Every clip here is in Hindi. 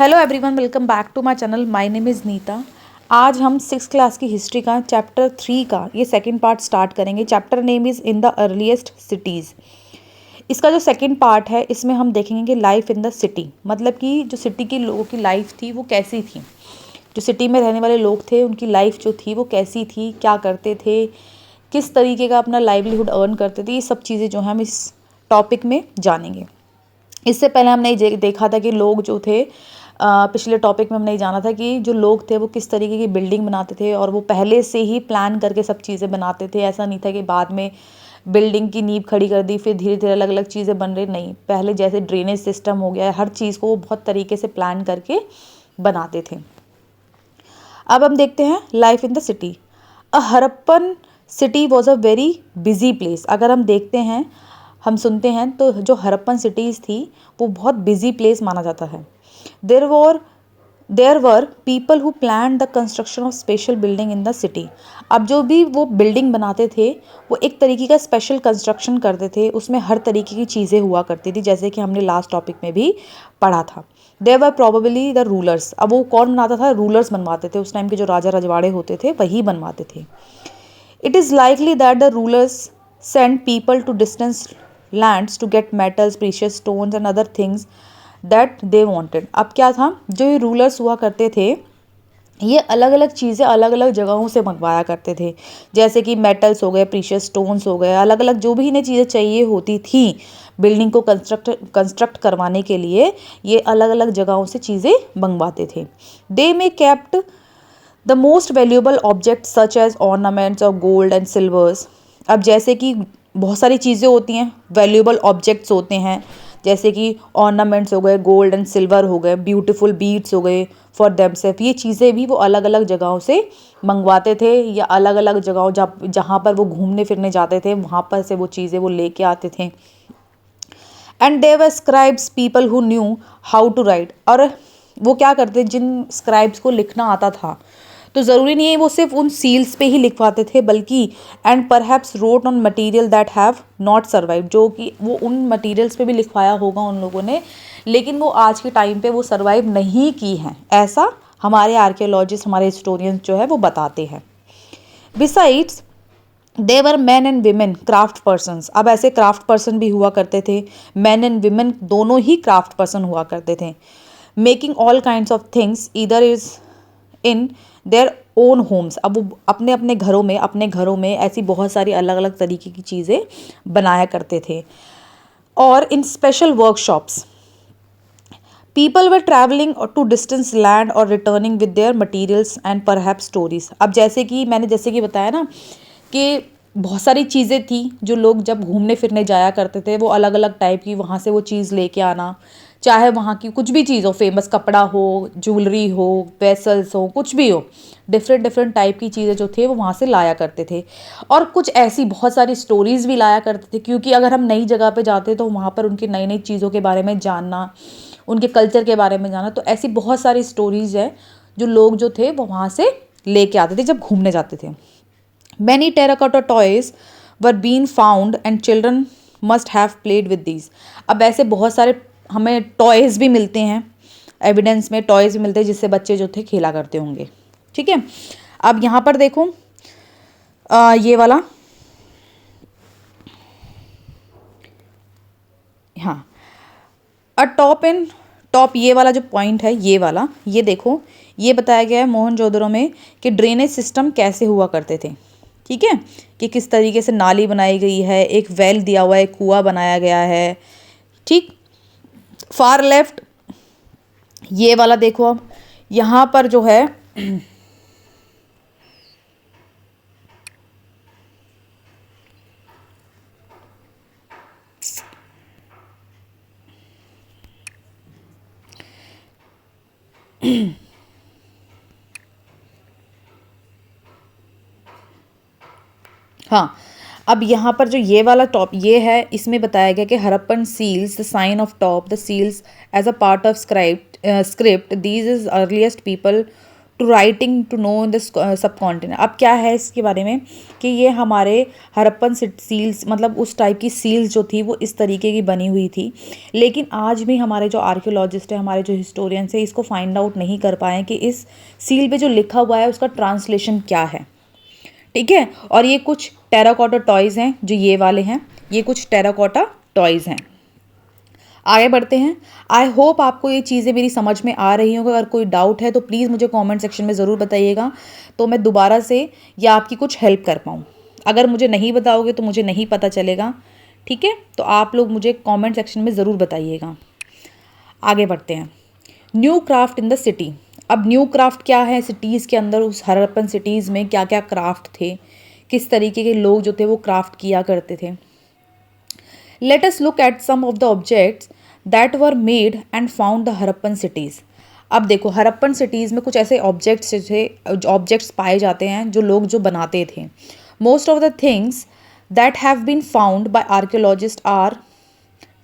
Hello everyone, welcome back to my channel. My name is Nita. आज हम 6th क्लास की हिस्ट्री का चैप्टर 3 का ये सेकंड पार्ट स्टार्ट करेंगे। Chapter name is in the earliest cities. इसका जो सेकंड पार्ट है इसमें हम देखेंगे कि लाइफ इन द सिटी, मतलब कि जो सिटी के लोगों की लाइफ थी वो कैसी थी, जो सिटी में रहने वाले लोग थे उनकी लाइफ जो थी वो कैसी थी, क्या करते थे, किस तरीके का अपना लाइवलीहुड अर्न करते थे। ये सब चीज़ें जो है हम इस टॉपिक में जानेंगे। इससे पहले हमने ये देखा था कि लोग जो थे, पिछले टॉपिक में हमने ये जाना था कि जो लोग थे वो किस तरीके की बिल्डिंग बनाते थे और वो पहले से ही प्लान करके सब चीज़ें बनाते थे। ऐसा नहीं था कि बाद में बिल्डिंग की नींव खड़ी कर दी फिर धीरे धीरे अलग अलग चीज़ें बन रही, नहीं, पहले जैसे ड्रेनेज सिस्टम हो गया, हर चीज़ को वो बहुत तरीके से प्लान करके बनाते थे। अब हम देखते हैं life in the city. A Harappan city was a very busy place. अगर हम देखते हैं, हम सुनते हैं तो जो हरप्पन सिटीज़ थी वो बहुत बिजी प्लेस माना जाता है। There were people who plan the construction of special building in the city. अब जो भी वो बिल्डिंग बनाते थे वो एक तरीके का स्पेशल कंस्ट्रक्शन करते थे, उसमें हर तरीके की चीज़ें हुआ करती थी, जैसे कि हमने लास्ट टॉपिक में भी पढ़ा था। देर वर प्रोबेबली द रूलर्स। अब वो कौन बनाता था? रूलर्स बनवाते थे। उस टाइम के जो राजा रजवाड़े होते थे वही बनवाते थे। It is likely that the rulers send people to distance lands to get metals, precious stones and other things that they wanted. अब क्या था, जो ये रूलर्स हुआ करते थे ये अलग अलग चीज़ें अलग अलग जगहों से मंगवाया करते थे, जैसे कि मेटल्स हो गए, प्रीशियस स्टोन्स हो गए, अलग अलग जो भी इन्हें चीज़ें चाहिए होती थी बिल्डिंग को कंस्ट्रक्ट करवाने के लिए, ये अलग अलग जगहों से चीज़ें मंगवाते थे। They may kept the most valuable object such as ornaments of gold and silvers. अब जैसे कि बहुत सारी चीज़ें होती हैं, वैल्यूएबल ऑब्जेक्ट्स होते हैं, जैसे कि ऑर्नामेंट्स हो गए, गोल्ड एंड सिल्वर हो गए, ब्यूटीफुल बीड्स हो गए फॉर देमसेल्फ। ये चीज़ें भी वो अलग अलग जगहों से मंगवाते थे, या अलग अलग जगहों जहाँ पर वो घूमने फिरने जाते थे वहाँ पर से वो चीज़ें वो लेके आते थे। And they were scribes, people who knew how to write. और वो क्या करते, जिन स्क्राइब्स को लिखना आता था, तो ज़रूरी नहीं है वो सिर्फ उन सील्स पे ही लिखवाते थे, बल्कि and perhaps road on material that have not survive, जो कि वो उन मटेरियल्स पे भी लिखवाया होगा उन लोगों ने, लेकिन वो आज के टाइम पे वो सर्वाइव नहीं की हैं, ऐसा हमारे आर्कियोलॉजिस्ट, हमारे हिस्टोरियंस जो है वो बताते हैं। Besides there were men and women craft persons. अब ऐसे क्राफ्ट पर्सन भी हुआ करते थे, मैन एंड वीमेन दोनों ही क्राफ्ट पर्सन हुआ करते थे। Making all kinds of things either is in their own homes. अब वो अपने अपने घरों में ऐसी बहुत सारी अलग अलग तरीके की चीज़ें बनाया करते थे। और in special workshops people were travelling to distance land और returning with their materials and perhaps stories. अब जैसे कि मैंने बताया ना कि बहुत सारी चीज़ें थी जो लोग जब घूमने फिरने जाया करते थे वो अलग अलग टाइप की वहाँ से वो चीज़ लेके आना, चाहे वहाँ की कुछ भी चीज़ हो, फेमस कपड़ा हो, ज्वेलरी हो, वेसल्स हो, कुछ भी हो, डिफरेंट डिफरेंट टाइप की चीज़ें जो थे वो वहाँ से लाया करते थे। और कुछ ऐसी बहुत सारी स्टोरीज़ भी लाया करते थे, क्योंकि अगर हम नई जगह पे जाते तो वहाँ पर उनकी नई नई चीज़ों के बारे में जानना, उनके कल्चर के बारे में जानना, तो ऐसी बहुत सारी स्टोरीज़ है जो लोग जो थे वो वहाँ से लेके आते थे जब घूमने जाते थे। Many terracotta toys were been found and children must have played with these. अब ऐसे बहुत सारे हमें टॉयज़ भी मिलते हैं, एविडेंस में टॉयज़ भी मिलते हैं जिससे बच्चे जो थे खेला करते होंगे। ठीक है, अब यहाँ पर देखो ये वाला, हाँ, टॉप ये वाला जो पॉइंट है, ये वाला, ये देखो, ये बताया गया है मोहनजोदड़ो में कि ड्रेनेज सिस्टम कैसे हुआ करते थे। ठीक है, कि किस तरीके से नाली बनाई गई है, एक वेल दिया हुआ है, एक कुआं बनाया गया है। ठीक, फार लेफ्ट ये वाला देखो, अब यहाँ पर जो है हाँ, अब यहाँ पर जो ये वाला टॉप ये है, इसमें बताया गया कि Harappan seals the sign of top the seals as a part of script these is earliest people to writing to know the subcontinent. अब क्या है इसके बारे में कि ये हमारे हड़प्पन सील्स, मतलब उस टाइप की सील्स जो थी वो इस तरीके की बनी हुई थी, लेकिन आज भी हमारे जो आर्कियोलॉजिस्ट है, हमारे जो हिस्टोरियंस है, इसको फाइंड आउट नहीं कर पाए कि इस सील पे जो लिखा हुआ है उसका ट्रांसलेशन क्या है। ठीक है, और ये कुछ टेराकोटा टॉयज़ हैं जो ये वाले हैं, ये कुछ टेराकोटा टॉयज़ हैं। आगे बढ़ते हैं। आई होप आपको ये चीज़ें मेरी समझ में आ रही होंगी। अगर कोई डाउट है तो प्लीज़ मुझे कमेंट सेक्शन में ज़रूर बताइएगा, तो मैं दोबारा से या आपकी कुछ हेल्प कर पाऊँ। अगर मुझे नहीं बताओगे तो मुझे नहीं पता चलेगा। ठीक है, तो आप लोग मुझे कमेंट सेक्शन में ज़रूर बताइएगा। आगे बढ़ते हैं। New craft in the city. अब न्यू क्राफ्ट क्या है, सिटीज़ के अंदर उस हड़प्पन सिटीज़ में क्या क्या क्राफ्ट थे, किस तरीके के लोग जो थे वो क्राफ्ट किया करते थे। Let us look at some of the objects that were made and found the Harappan cities। अब देखो हड़प्पन सिटीज़ में कुछ ऐसे ऑब्जेक्ट्स थे, ऑब्जेक्ट्स पाए जाते हैं जो लोग जो बनाते थे। Most of the things that have been found by archaeologist are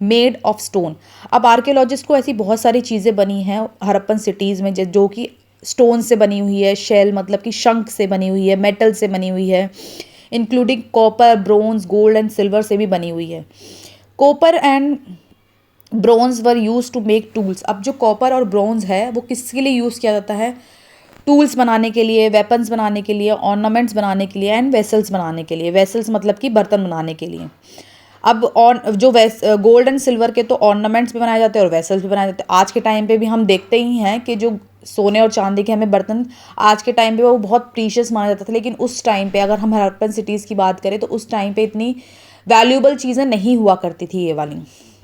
made of stone. अब आर्कियोलॉजिस्ट को ऐसी बहुत सारी चीज़ें बनी हैं हड़प्पन सिटीज़ में जो कि स्टोन से बनी हुई है, शेल मतलब कि शंख से बनी हुई है, मेटल से बनी हुई है, including copper, bronze, gold and silver से भी बनी हुई है। Copper and bronze were use to make tools. अब जो कॉपर और ब्रोंज है वो किसके लिए यूज़ किया जाता है, टूल्स बनाने के लिए, वेपन्स बनाने के लिए, ऑर्नामेंट्स बनाने के लिए एंड वेसल्स बनाने के लिए। वेसल्स मतलब कि बर्तन बनाने के लिए। अब जो गोल्ड एंड सिल्वर के तो ऑर्नामेंट्स भी बनाए जाते हैं और वेसल्स भी बनाए जाते हैं। आज के टाइम पे भी हम देखते ही हैं कि जो सोने और चांदी के हमें बर्तन आज के टाइम पे वो बहुत प्रीशियस माना जाता था, लेकिन उस टाइम पे अगर हम हड़प्पन सिटीज़ की बात करें तो उस टाइम पे इतनी वैल्यूएबल चीज़ें नहीं हुआ करती थी ये वाली।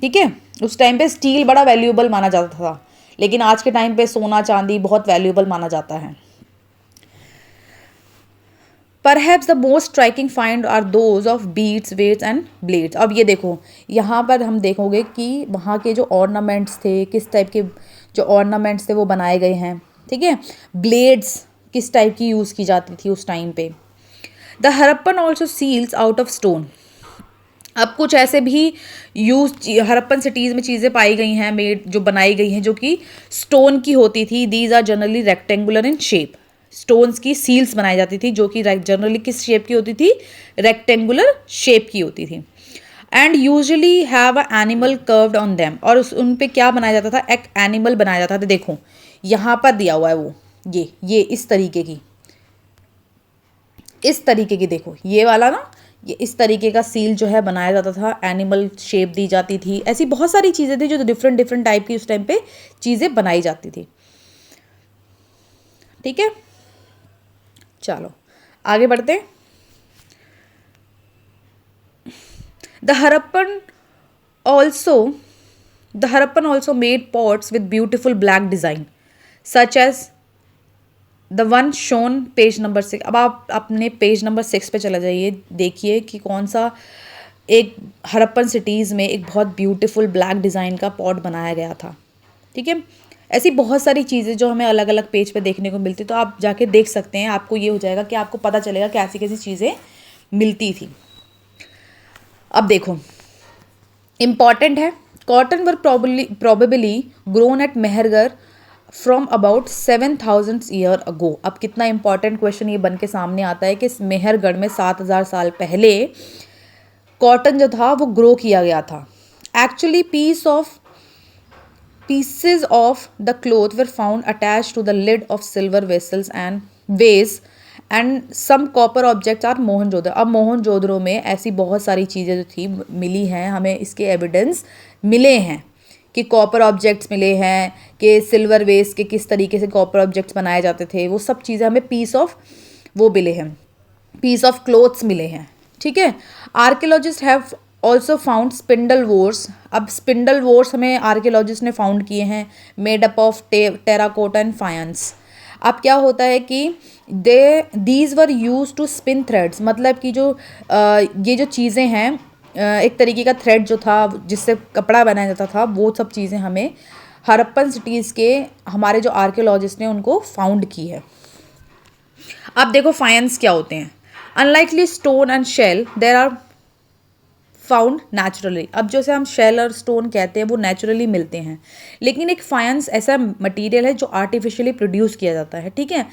ठीक है, उस टाइम पे स्टील बड़ा वैल्यूएबल माना जाता था, लेकिन आज के टाइम पे सोना चांदी बहुत वैल्यूएबल माना जाता है। Perhaps the most striking find are those of beads, weights and blades. अब ये देखो, यहाँ पर हम देखोगे कि वहाँ के जो ऑर्नामेंट्स थे, किस टाइप के जो ऑर्नामेंट्स थे वो बनाए गए हैं। ठीक है, ब्लेड्स किस टाइप की यूज़ की जाती थी उस टाइम पे। The Harappan also seals out of stone. अब कुछ ऐसे भी हड़प्पन सिटीज़ में चीज़ें पाई गई हैं, मेड जो बनाई गई हैं, जो कि स्टोन की होती थी। These are generally rectangular in shape. Stones की सील्स बनाई जाती थी जो कि जनरली किस शेप की होती थी, रेक्टेंगुलर शेप की होती थी। And usually have a animal curved on them. और उन पे क्या बनाया जाता था, एक एनिमल बनाया जाता था। देखो यहाँ पर दिया हुआ है वो, ये इस तरीके की देखो, ये वाला ना, ये इस तरीके का सील जो है बनाया जाता था, एनिमल शेप दी जाती थी। ऐसी बहुत सारी चीज़ें थी जो डिफरेंट टाइप की उस टाइम पे चीज़ें बनाई जाती थी। ठीक है, चलो आगे बढ़ते हैं। The Harappan also made pots with beautiful black design such as the one shown page number 6। अब आप अपने पेज नंबर 6 पे चला जाइए, देखिए कि कौन सा एक हड़प्पन सिटीज़ में एक बहुत ब्यूटीफुल ब्लैक डिज़ाइन का पॉट बनाया गया था। ठीक है, ऐसी बहुत सारी चीज़ें जो हमें अलग अलग पेज पे देखने को मिलती, तो आप जाके देख सकते हैं। आपको ये हो जाएगा कि आपको पता चलेगा कैसी कैसी चीज़ें मिलती थी। अब देखो, इम्पॉर्टेंट है, cotton were probably grown at Mehrgarh from about 7000 year ago. अब कितना इंपॉर्टेंट क्वेश्चन ये बन के सामने आता है कि मेहरगढ़ में 7000 साल पहले कॉटन जो था वो ग्रो किया गया था। Actually pieces of the cloth were found attached to the lid of silver vessels and vase and some copper objects are Mohenjodaro. अब मोहनजोदड़ो में ऐसी बहुत सारी चीज़ें जो थी मिली हैं, हमें इसके एविडेंस मिले हैं कि कॉपर ऑब्जेक्ट्स मिले हैं, कि सिल्वर वेस्ट के किस तरीके से कॉपर ऑब्जेक्ट्स बनाए जाते थे, वो सब चीज़ें हमें पीस ऑफ क्लोथ्स मिले हैं। ठीक है, archaeologist have also found spindle whorls. अब स्पिंडल वोर्स हमें आर्कियोलॉजिस्ट ने फाउंड किए हैं, made up of terracotta and faience. अब क्या होता है कि these were use to spin threads, मतलब कि ये जो चीज़ें हैं, एक तरीके का थ्रेड जो था जिससे कपड़ा बनाया जाता था, वो सब चीज़ें हमें हड़प्पन सिटीज़ के हमारे जो आर्कियोलॉजिस्ट ने उनको फाउंड की है। अब देखो फायंस क्या होते हैं। Unlikely stone and shell, there are found naturally. अब जैसे हम शेल और स्टोन कहते हैं वो नेचुरली मिलते हैं, लेकिन एक फाइंस ऐसा मटेरियल है जो आर्टिफिशियली प्रोड्यूस किया जाता है, ठीक है।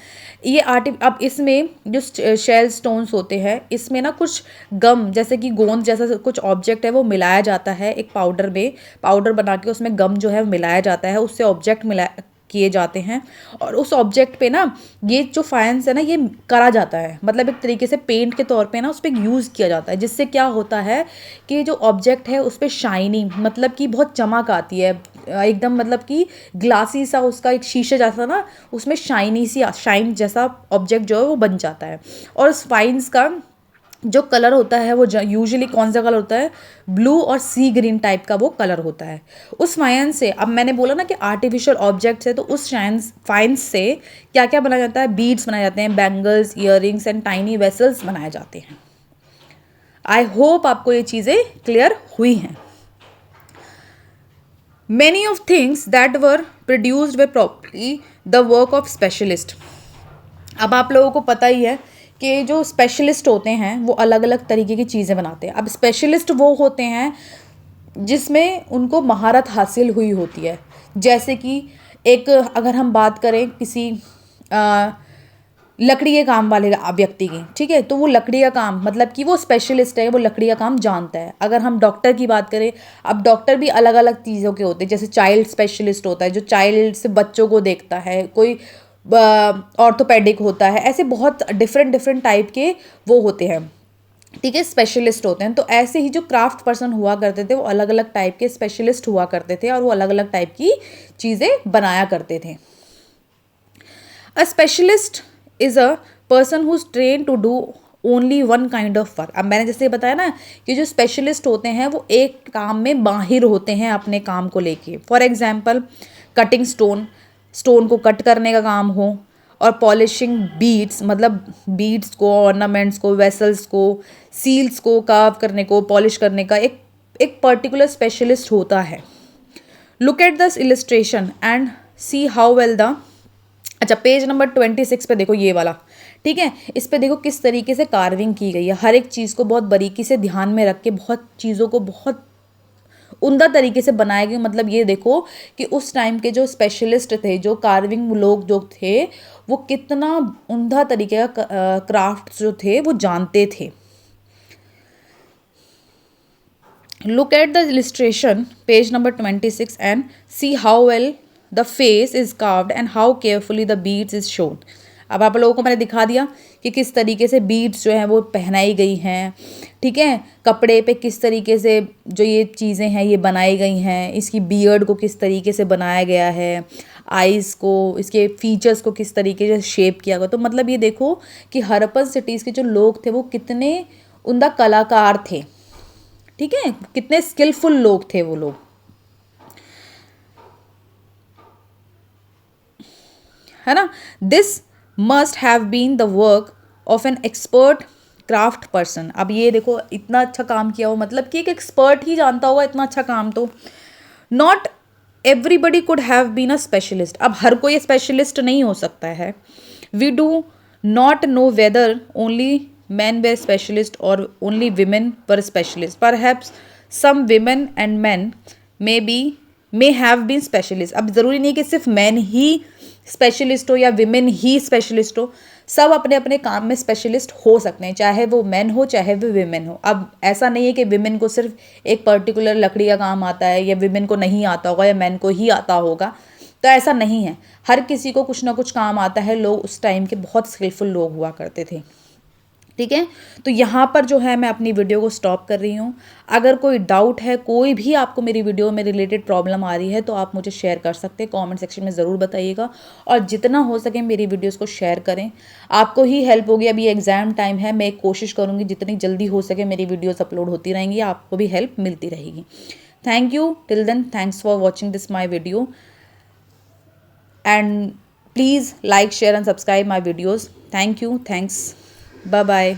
ये अब इसमें जो शेल स्टोन्स होते हैं इसमें ना कुछ गम जैसे कि गोंद जैसा कुछ ऑब्जेक्ट है वो मिलाया जाता है एक पाउडर में, पाउडर बना के उसमें गम जो है मिलाया जाता है, उससे ऑब्जेक्ट मिला किए जाते हैं और उस ऑब्जेक्ट पे ना ये जो फाइंस है ना ये करा जाता है, मतलब एक तरीके से पेंट के तौर पे ना उस पर यूज़ किया जाता है, जिससे क्या होता है कि जो ऑब्जेक्ट है उस पर शाइनिंग मतलब कि बहुत चमक आती है एकदम, मतलब कि ग्लासी सा उसका एक शीशे जैसा ना उसमें शाइनी सी शाइन जैसा ऑब्जेक्ट जो है वो बन जाता है। और उस फाइंस का जो कलर होता है वो यूजुअली कौन सा कलर होता है, ब्लू और सी ग्रीन टाइप का वो कलर होता है। उस फाइन से, अब मैंने बोला ना कि आर्टिफिशियल ऑब्जेक्ट्स है, तो उस फाइन्स से क्या क्या बनाया जाता है, बीड्स बनाए जाते हैं, bangles, earrings and tiny vessels बनाए जाते हैं। आई होप आपको ये चीज़ें क्लियर हुई हैं। Many of things that were produced were probably the work of specialist। अब आप लोगों को पता ही है कि जो स्पेशलिस्ट होते हैं वो अलग अलग तरीके की चीज़ें बनाते हैं। अब स्पेशलिस्ट वो होते हैं जिसमें उनको महारत हासिल हुई होती है, जैसे कि एक अगर हम बात करें किसी लकड़ी के काम वाले व्यक्ति की, ठीक है, तो वो लकड़ी का काम मतलब कि वो स्पेशलिस्ट है, वो लकड़ी का काम जानता है। अगर हम डॉक्टर की बात करें, अब डॉक्टर भी अलग अलग चीज़ों के होते हैं, जैसे चाइल्ड स्पेशलिस्ट होता है जो चाइल्ड से बच्चों को देखता है, कोई ऑर्थोपेडिक होता है, ऐसे बहुत डिफरेंट टाइप के वो होते हैं, ठीक है, स्पेशलिस्ट होते हैं। तो ऐसे ही जो क्राफ्ट पर्सन हुआ करते थे वो अलग अलग टाइप के स्पेशलिस्ट हुआ करते थे और वो अलग अलग टाइप की चीज़ें बनाया करते थे। A specialist is a person who is train to do only one kind of work. अब मैंने जैसे बताया ना कि जो स्पेशलिस्ट होते हैं वो एक काम में माहिर होते हैं अपने काम को लेके। फॉर एग्जाम्पल कटिंग स्टोन को कट करने का काम हो, और पॉलिशिंग बीड्स मतलब बीड्स को, ऑर्नामेंट्स को, वेसल्स को, सील्स को कार्व करने को, पॉलिश करने का एक पर्टिकुलर स्पेशलिस्ट होता है। Look at this illustration and see how well the, अच्छा पेज नंबर 26 पे देखो ये वाला, ठीक है, इस पे देखो किस तरीके से कार्विंग की गई है, हर एक चीज़ को बहुत बारीकी से ध्यान में रख के बहुत चीज़ों को बहुत उम्दा तरीके से बनाए गए। मतलब ये देखो कि उस टाइम के जो स्पेशलिस्ट थे, जो कार्विंग लोग जो थे, वो कितना उम्दा तरीके का क्राफ्ट जो थे वो जानते थे। Look at the illustration page number 26 and see how well the face is carved and how carefully the beads is shown. अब आप लोगों को मैंने दिखा दिया कि किस तरीके से बीड्स जो हैं वो पहनाई गई हैं, ठीक है, कपड़े पे किस तरीके से जो ये चीज़ें हैं ये बनाई गई हैं, इसकी बियर्ड को किस तरीके से बनाया गया है, आइज़ को, इसके फीचर्स को किस तरीके से शेप किया गया। तो मतलब ये देखो कि हड़प्पन सिटीज़ के जो लोग थे वो कितने उम्दा कलाकार थे, ठीक है, कितने स्किलफुल लोग थे वो लोग, है ना। This must have been the work of an expert craft person. अब ये देखो इतना अच्छा काम किया हो, मतलब कि एक एक्सपर्ट ही जानता होगा इतना अच्छा काम। तो not everybody could have been a specialist. अब हर कोई स्पेशलिस्ट नहीं हो सकता है। We do not know whether only men were specialist or only women were specialist. Perhaps some women and men may have been specialist. अब ज़रूरी नहीं कि सिर्फ men ही स्पेशलिस्ट हो या विमेन ही स्पेशलिस्ट हो, सब अपने अपने काम में स्पेशलिस्ट हो सकते हैं, चाहे वो मेन हो चाहे वो विमेन हो। अब ऐसा नहीं है कि विमेन को सिर्फ एक पर्टिकुलर लकड़ी का काम आता है या विमेन को नहीं आता होगा या मैन को ही आता होगा, तो ऐसा नहीं है, हर किसी को कुछ ना कुछ काम आता है। लोग उस टाइम के बहुत स्किलफुल लोग हुआ करते थे, ठीक है। तो यहाँ पर जो है मैं अपनी वीडियो को स्टॉप कर रही हूँ। अगर कोई डाउट है, कोई भी आपको मेरी वीडियो में रिलेटेड प्रॉब्लम आ रही है तो आप मुझे शेयर कर सकते हैं, कमेंट सेक्शन में ज़रूर बताइएगा, और जितना हो सके मेरी वीडियोस को शेयर करें, आपको ही हेल्प होगी। अभी एग्ज़ाम टाइम है, मैं कोशिश करूँगी जितनी जल्दी हो सके मेरी वीडियोज़ अपलोड होती रहेंगी, आपको भी हेल्प मिलती रहेगी। Thank you, till then thanks for watching this my video and please like, share and subscribe my videos. Thank you, thanks, bye bye.